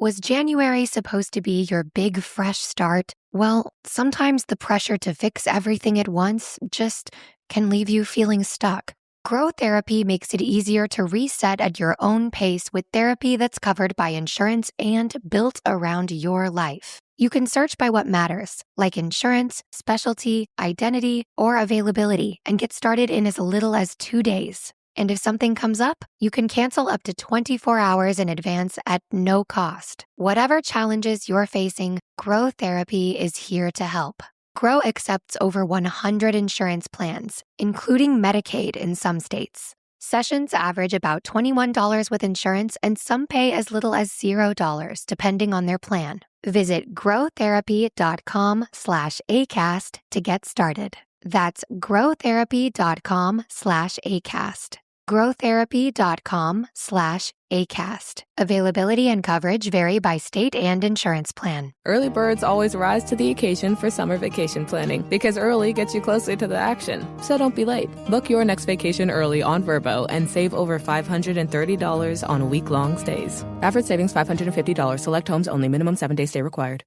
Was January supposed to be your big fresh start? Well, sometimes the pressure to fix everything at once just can leave you feeling stuck. Grow Therapy makes it easier to reset at your own pace with therapy that's covered by insurance and built around your life. You can search by what matters, like insurance, specialty, identity, or availability, and get started in as little as 2 days. And if something comes up, you can cancel up to 24 hours in advance at no cost. Whatever challenges you're facing, Grow Therapy is here to help. Grow accepts over 100 insurance plans, including Medicaid in some states. Sessions average about $21 with insurance, and some pay as little as $0, depending on their plan. Visit growtherapy.com/ACAST to get started. That's growtherapy.com/ACAST. growtherapy.com/ACAST. Availability and coverage vary by state and insurance plan. Early birds always rise to the occasion for summer vacation planning because early gets you closer to the action. So don't be late. Book your next vacation early on Vrbo and save over $530 on week-long stays. Average savings $550. Select homes only. Minimum 7-day stay required.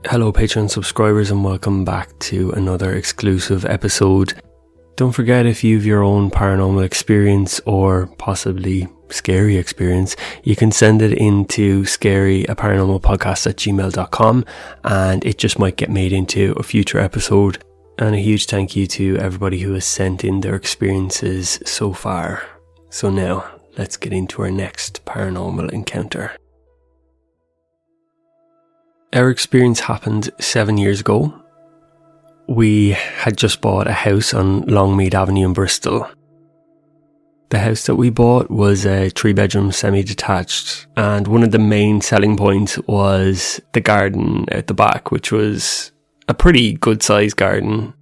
Hello Patreon subscribers and welcome back to another exclusive episode. Don't forget, if you have your own paranormal experience or possibly scary experience, you can send it into scaryaparanormalpodcast@gmail.com and it just might get made into a future episode. And a huge thank you to everybody who has sent in their experiences so far. So now, let's get into our next paranormal encounter. Our experience happened 7 years ago. We had just bought a house on Longmead Avenue in Bristol. The house that we bought was a 3-bedroom semi-detached, and one of the main selling points was the garden at the back, which was a pretty good sized garden.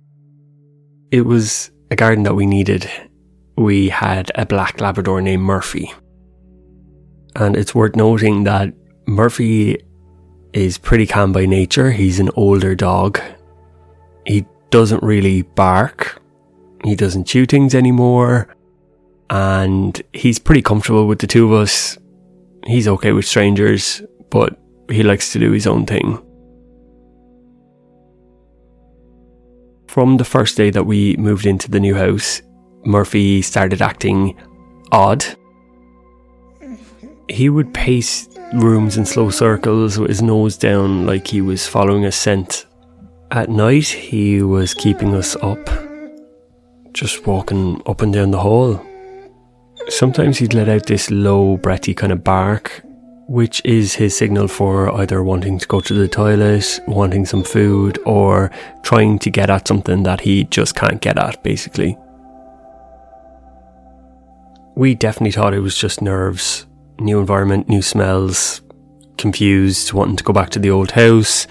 It was a garden that we needed. We had a black Labrador named Murphy. And it's worth noting that Murphy is pretty calm by nature. He's an older dog. He doesn't really bark. He doesn't chew things anymore. And he's pretty comfortable with the two of us. He's okay with strangers, but he likes to do his own thing. From the first day that we moved into the new house, Murphy started acting odd. He would pace rooms in slow circles with his nose down like he was following a scent. At night he was keeping us up, just walking up and down the hall. Sometimes he'd let out this low breathy kind of bark, which is his signal for either wanting to go to the toilet, wanting some food, or trying to get at something that he just can't get at, basically. We definitely thought it was just nerves. New environment, new smells, confused, wanting to go back to the old house.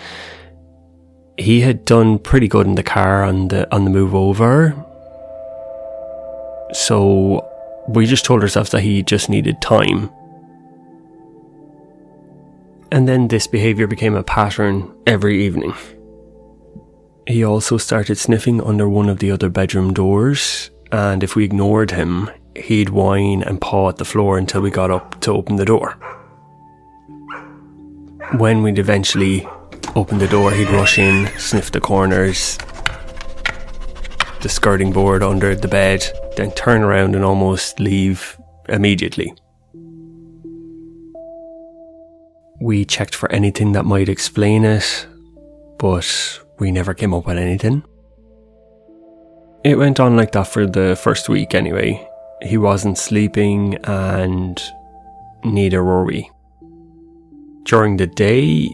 He had done pretty good in the car on the move over. So we just told ourselves that he just needed time. And then this behaviour became a pattern every evening. He also started sniffing under one of the other bedroom doors, and if we ignored him, he'd whine and paw at the floor until we got up to open the door. When we'd eventually open the door, he'd rush in, sniff the corners, the skirting board under the bed, then turn around and almost leave immediately. We checked for anything that might explain it, but we never came up with anything. It went on like that for the first week anyway. He wasn't sleeping and neither were we. During the day,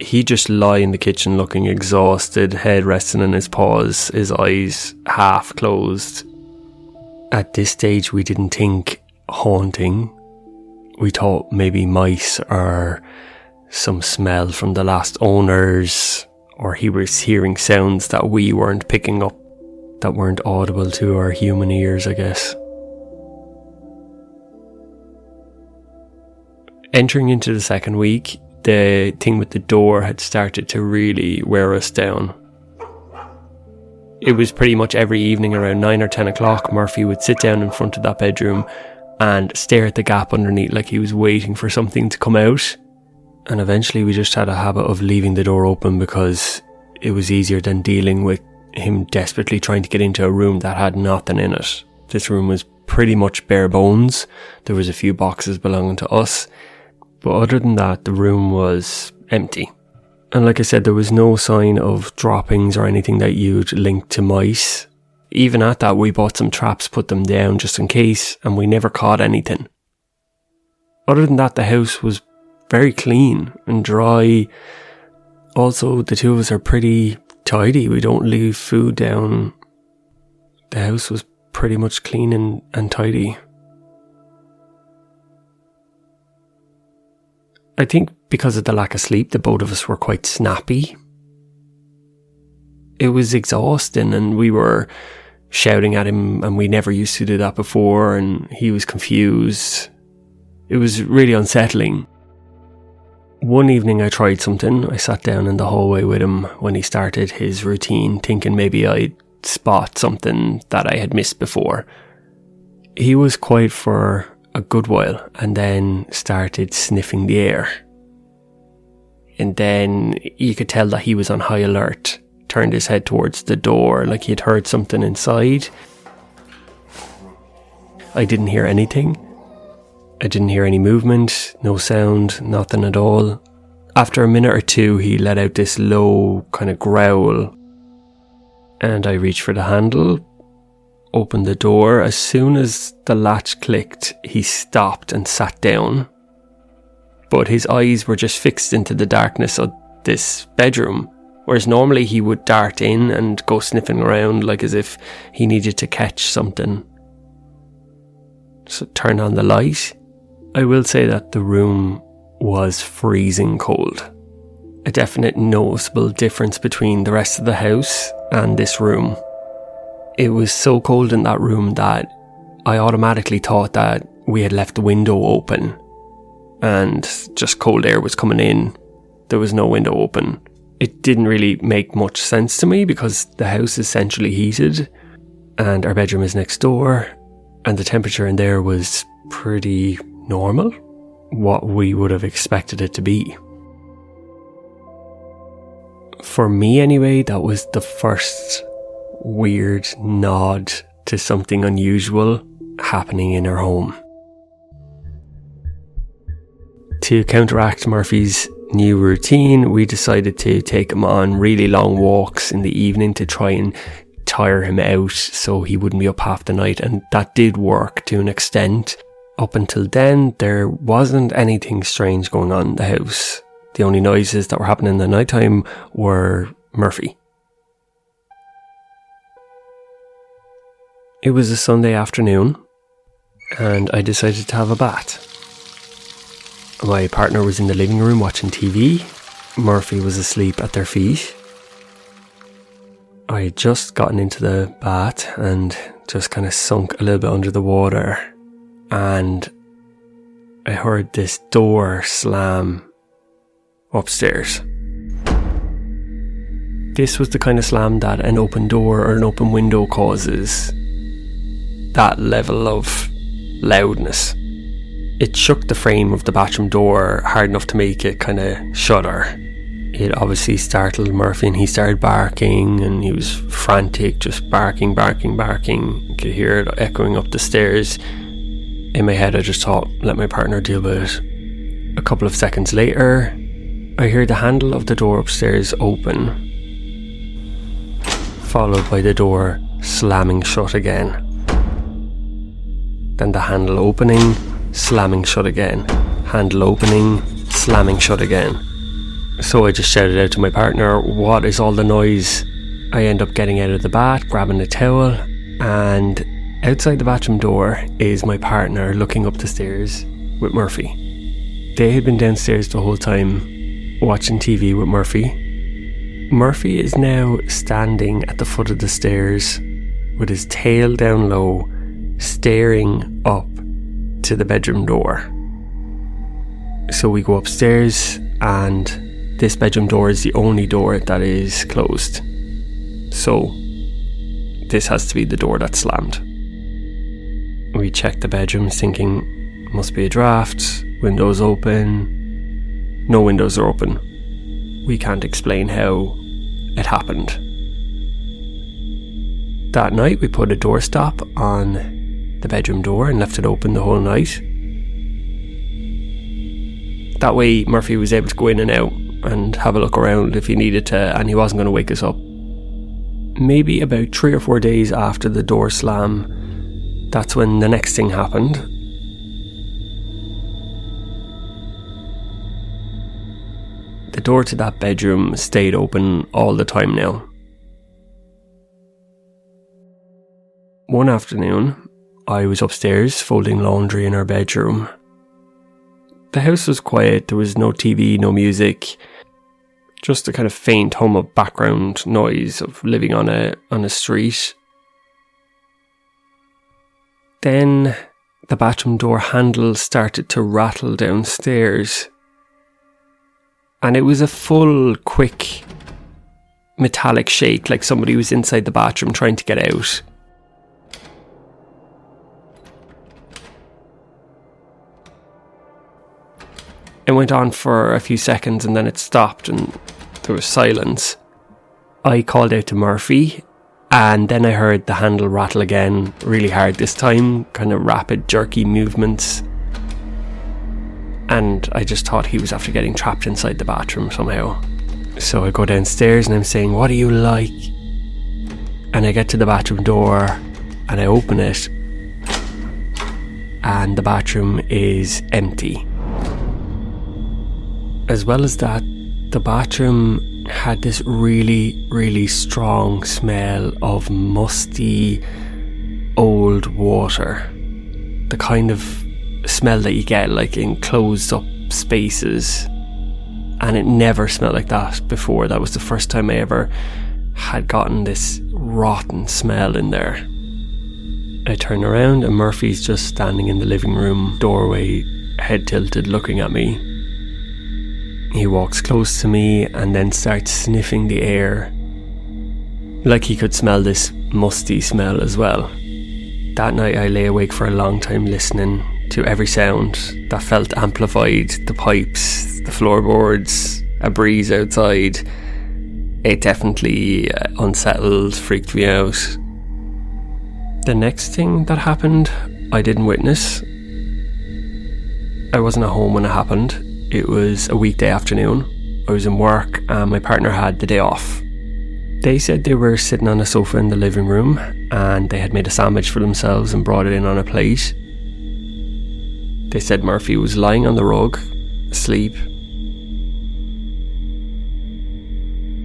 he'd just lie in the kitchen looking exhausted, head resting on his paws, his eyes half closed. At this stage we didn't think haunting. We thought maybe mice or some smell from the last owners, or he was hearing sounds that we weren't picking up, that weren't audible to our human ears, I guess. Entering into the second week, the thing with the door had started to really wear us down. It was pretty much every evening around 9 or 10 o'clock, Murphy would sit down in front of that bedroom and stare at the gap underneath like he was waiting for something to come out. And eventually we just had a habit of leaving the door open because it was easier than dealing with him desperately trying to get into a room that had nothing in it. This room was pretty much bare bones. There was a few boxes belonging to us, but other than that, the room was empty. And like I said, there was no sign of droppings or anything that you'd link to mice. Even at that, we bought some traps, put them down just in case, and we never caught anything. Other than that, the house was very clean and dry. Also, the two of us are pretty tidy. We don't leave food down. The house was pretty much clean and tidy. I think because of the lack of sleep, the both of us were quite snappy. It was exhausting and we were shouting at him, and we never used to do that before, and he was confused. It was really unsettling. One evening I tried something. I sat down in the hallway with him when he started his routine, thinking maybe I'd spot something that I had missed before. He was quiet for a good while and then started sniffing the air. And then you could tell that he was on high alert, turned his head towards the door like he'd heard something inside. I didn't hear anything. I didn't hear any movement, no sound, nothing at all. After a minute or two, he let out this low kind of growl, and I reached for the handle, opened the door. As soon as the latch clicked, he stopped and sat down. But his eyes were just fixed into the darkness of this bedroom, whereas normally he would dart in and go sniffing around like as if he needed to catch something. So turned on the light. I will say that the room was freezing cold. A definite noticeable difference between the rest of the house and this room. It was so cold in that room that I automatically thought that we had left the window open and just cold air was coming in. There was no window open. It didn't really make much sense to me because the house is centrally heated and our bedroom is next door, and the temperature in there was pretty normal, what we would have expected it to be. For me anyway, that was the first weird nod to something unusual happening in our home. To counteract Murphy's new routine, we decided to take him on really long walks in the evening to try and tire him out so he wouldn't be up half the night, and that did work to an extent. Up until then, there wasn't anything strange going on in the house. The only noises that were happening in the nighttime were Murphy. It was a Sunday afternoon, and I decided to have a bath. My partner was in the living room watching TV. Murphy was asleep at their feet. I had just gotten into the bath and just kind of sunk a little bit under the water, and I heard this door slam upstairs. This was the kind of slam that an open door or an open window causes. That level of loudness. It shook the frame of the bathroom door hard enough to make it kind of shudder. It obviously startled Murphy and he started barking, and he was frantic, just barking. You could hear it echoing up the stairs. In my head I just thought, let my partner deal with it. A couple of seconds later, I heard the handle of the door upstairs open, followed by the door slamming shut again. Then the handle opening, slamming shut again. Handle opening, slamming shut again. So I just shouted out to my partner, what is all the noise? I end up getting out of the bath, grabbing a towel, and Outside the bathroom door is my partner looking up the stairs with Murphy. They had been downstairs the whole time watching TV with Murphy. Murphy is now standing at the foot of the stairs with his tail down low, staring up to the bedroom door. So we go upstairs, and this bedroom door is the only door that is closed. So this has to be the door that's slammed. We check the bedrooms thinking, must be a draft, windows open. No windows are open. We can't explain how it happened. That night we put a doorstop on the bedroom door and left it open the whole night. That way Murphy was able to go in and out and have a look around if he needed to, and he wasn't going to wake us up. Maybe about 3 or 4 days after the door slam, that's when the next thing happened. The door to that bedroom stayed open all the time now. One afternoon, I was upstairs folding laundry in our bedroom. The house was quiet, there was no TV, no music, just a kind of faint hum of background noise of living on a street. Then the bathroom door handle started to rattle downstairs. And it was a full, quick, metallic shake, like somebody was inside the bathroom trying to get out. It went on for a few seconds and then it stopped and there was silence. I called out to Murphy, and then I heard the handle rattle again, really hard this time, kind of rapid, jerky movements. And I just thought he was after getting trapped inside the bathroom somehow. So I go downstairs and I'm saying, "What do you like?" And I get to the bathroom door and I open it, and the bathroom is empty. As well as that, the bathroom had this really, really strong smell of musty, old water. The kind of smell that you get like in closed up spaces. And it never smelled like that before. That was the first time I ever had gotten this rotten smell in there. I turn around and Murphy's just standing in the living room doorway, head tilted, looking at me. He walks close to me and then starts sniffing the air, like he could smell this musty smell as well. That night I lay awake for a long time listening to every sound that felt amplified, the pipes, the floorboards, a breeze outside. It definitely unsettled, freaked me out. The next thing that happened, I didn't witness. I wasn't at home when it happened. It was a weekday afternoon. I was in work and my partner had the day off. They said they were sitting on a sofa in the living room and they had made a sandwich for themselves and brought it in on a plate. They said Murphy was lying on the rug, asleep.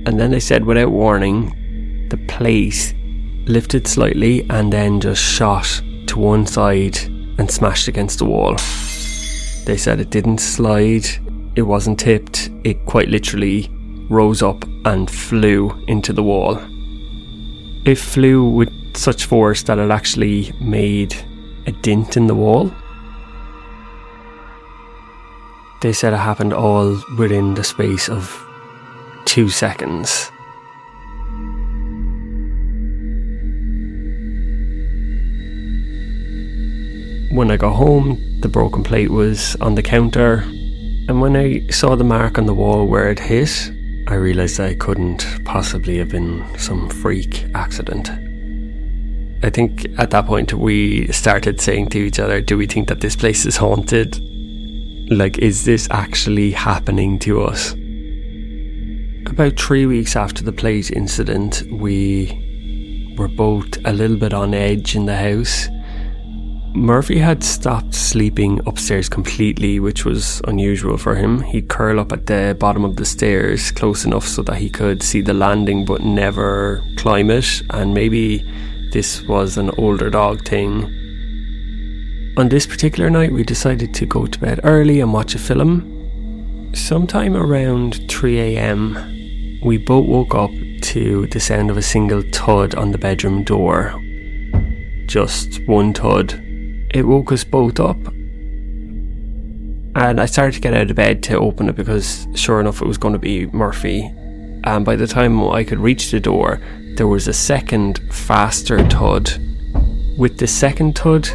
And then they said, without warning, the plate lifted slightly and then just shot to one side and smashed against the wall. They said it didn't slide, it wasn't tipped, it quite literally rose up and flew into the wall. It flew with such force that it actually made a dent in the wall. They said it happened all within the space of 2 seconds. When I got home, the broken plate was on the counter, and when I saw the mark on the wall where it hit, I realised that it couldn't possibly have been some freak accident. I think at that point we started saying to each other, do we think that this place is haunted? Like, is this actually happening to us? About 3 weeks after the plate incident, we were both a little bit on edge in the house. Murphy had stopped sleeping upstairs completely, which was unusual for him. He'd curl up at the bottom of the stairs close enough so that he could see the landing but never climb it, and maybe this was an older dog thing. On this particular night, we decided to go to bed early and watch a film. Sometime around 3 a.m, we both woke up to the sound of a single thud on the bedroom door. Just one thud. It woke us both up. And I started to get out of bed to open it because sure enough it was going to be Murphy. And by the time I could reach the door, there was a second, faster thud. With the second thud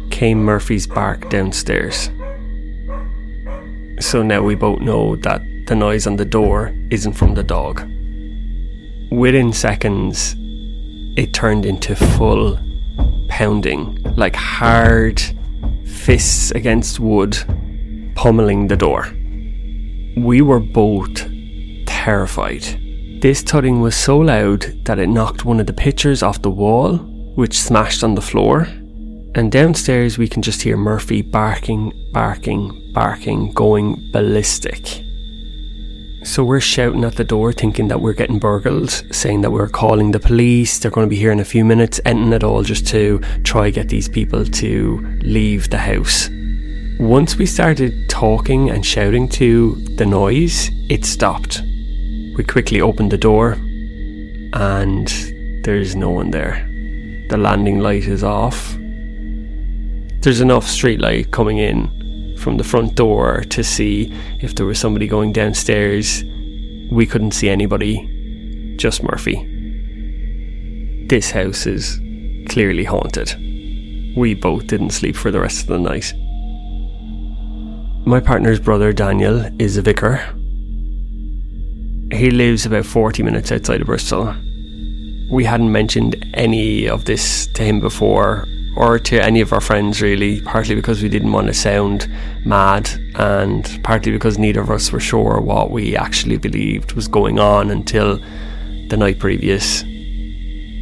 came Murphy's bark downstairs. So now we both know that the noise on the door isn't from the dog. Within seconds, it turned into full pounding, like hard fists against wood, pummeling the door. We were both terrified. This thudding was so loud that it knocked one of the pictures off the wall, which smashed on the floor. And downstairs we can just hear Murphy barking, going ballistic. So we're shouting at the door thinking that we're getting burgled, saying that we're calling the police, they're going to be here in a few minutes, ending it all just to try get these people to leave the house. Once we started talking and shouting to the noise, it stopped. We quickly opened the door and there's no one there. The landing light is off. There's enough street light coming in from the front door to see if there was somebody going downstairs. We couldn't see anybody, just Murphy. This house is clearly haunted. We both didn't sleep for the rest of the night. My partner's brother Daniel is a vicar. He lives about 40 minutes outside of Bristol. We hadn't mentioned any of this to him before, or to any of our friends really, partly because we didn't want to sound mad and partly because neither of us were sure what we actually believed was going on until the night previous.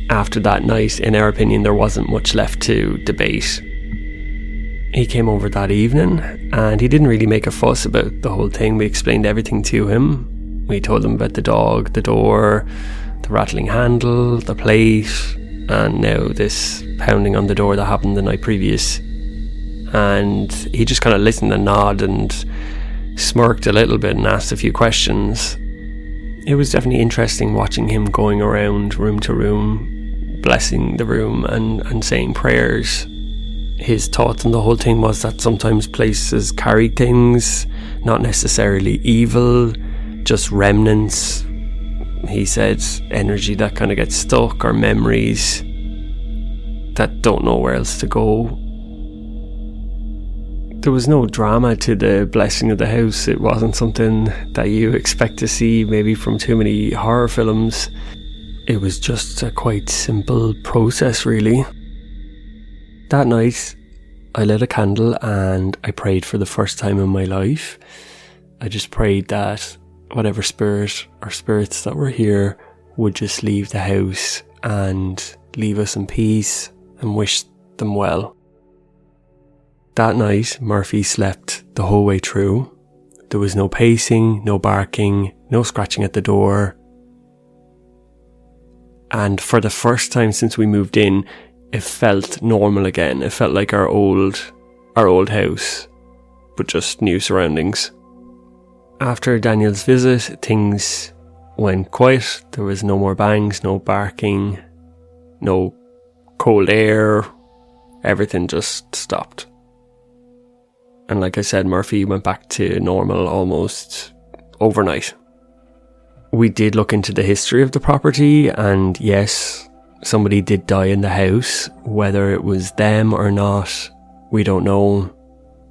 After that night, in our opinion, there wasn't much left to debate. He came over that evening and he didn't really make a fuss about the whole thing. We explained everything to him. We told him about the dog, the door, the rattling handle, the plate, and now this pounding on the door that happened the night previous. And he just kind of listened and nodded and smirked a little bit and asked a few questions. It was definitely interesting watching him going around room to room, blessing the room and saying prayers. His thought on the whole thing was that sometimes places carry things, not necessarily evil, just remnants. He said energy that kind of gets stuck, or memories that don't know where else to go. There was no drama to the blessing of the house. It wasn't something that you expect to see maybe from too many horror films. It was just a quite simple process really. That night I lit a candle and I prayed for the first time in my life. I just prayed that whatever spirit or spirits that were here would just leave the house and leave us in peace, and wish them well. That night, Murphy slept the whole way through. There was no pacing, no barking, no scratching at the door. And for the first time since we moved in, it felt normal again. It felt like our old house, but just new surroundings. After Daniel's visit, things went quiet. There was no more bangs, no barking, no cold air. Everything just stopped. And like I said, Murphy went back to normal almost overnight. We did look into the history of the property, and yes, somebody did die in the house. Whether it was them or not, we don't know.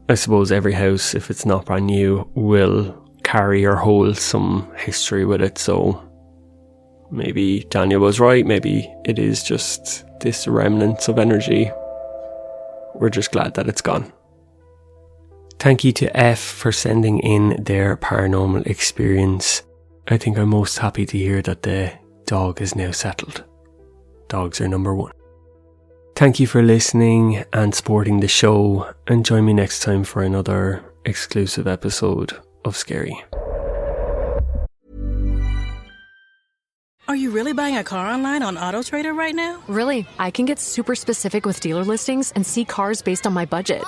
I suppose every house, if it's not brand new, will carry or hold some history with it, so maybe Daniel was right, maybe it is just this remnants of energy. We're just glad that it's gone. Thank you to F for sending in their paranormal experience. I think I'm most happy to hear that the dog is now settled. Dogs are number one. Thank you for listening and supporting the show, and join me next time for another exclusive episode of Scary. Are you really buying a car online on AutoTrader right now? Really, I can get super specific with dealer listings and see cars based on my budget.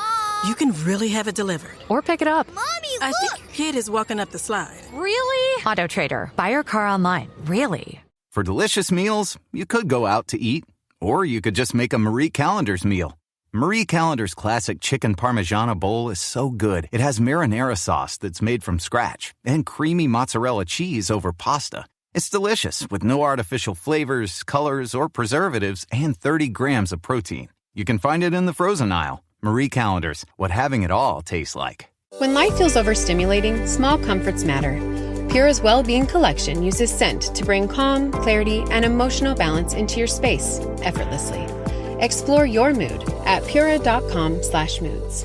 You can really have it delivered. Or pick it up. Mommy, look! I think your kid is walking up the slide. Really? AutoTrader. Buy your car online. Really? For delicious meals, you could go out to eat, or you could just make a Marie Callender's meal. Marie Callender's classic chicken parmigiana bowl is so good. It has marinara sauce that's made from scratch and creamy mozzarella cheese over pasta. It's delicious with no artificial flavors, colors, or preservatives and 30 grams of protein. You can find it in the frozen aisle. Marie Callender's, what having it all tastes like. When life feels overstimulating, small comforts matter. Pura's Well-Being Collection uses scent to bring calm, clarity, and emotional balance into your space effortlessly. Explore your mood at pura.com/moods.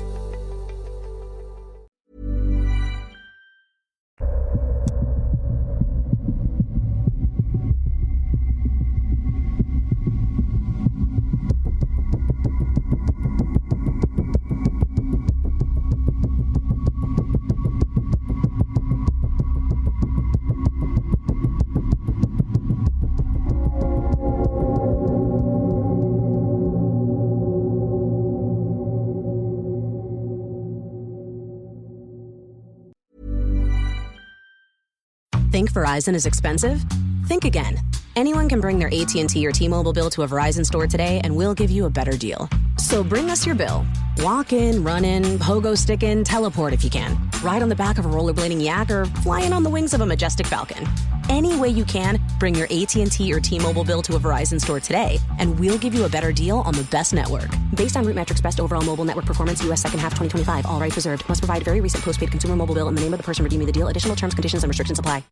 Think Verizon is expensive? Think again. Anyone can bring their AT&T or T-Mobile bill to a Verizon store today and we'll give you a better deal. So bring us your bill. Walk in, run in, pogo stick in, teleport if you can. Ride on the back of a rollerblading yak or fly in on the wings of a majestic falcon. Any way you can, bring your AT&T or T-Mobile bill to a Verizon store today and we'll give you a better deal on the best network. Based on RootMetrics best overall mobile network performance, U.S. second half 2025, all rights reserved. Must provide very recent postpaid consumer mobile bill in the name of the person redeeming the deal. Additional terms, conditions, and restrictions apply.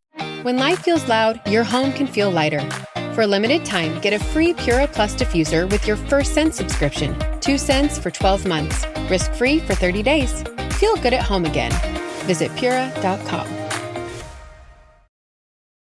When life feels loud, your home can feel lighter. For a limited time, get a free Pura Plus diffuser with your first Scent subscription. 2 cents for 12 months. Risk-free for 30 days. Feel good at home again. Visit Pura.com.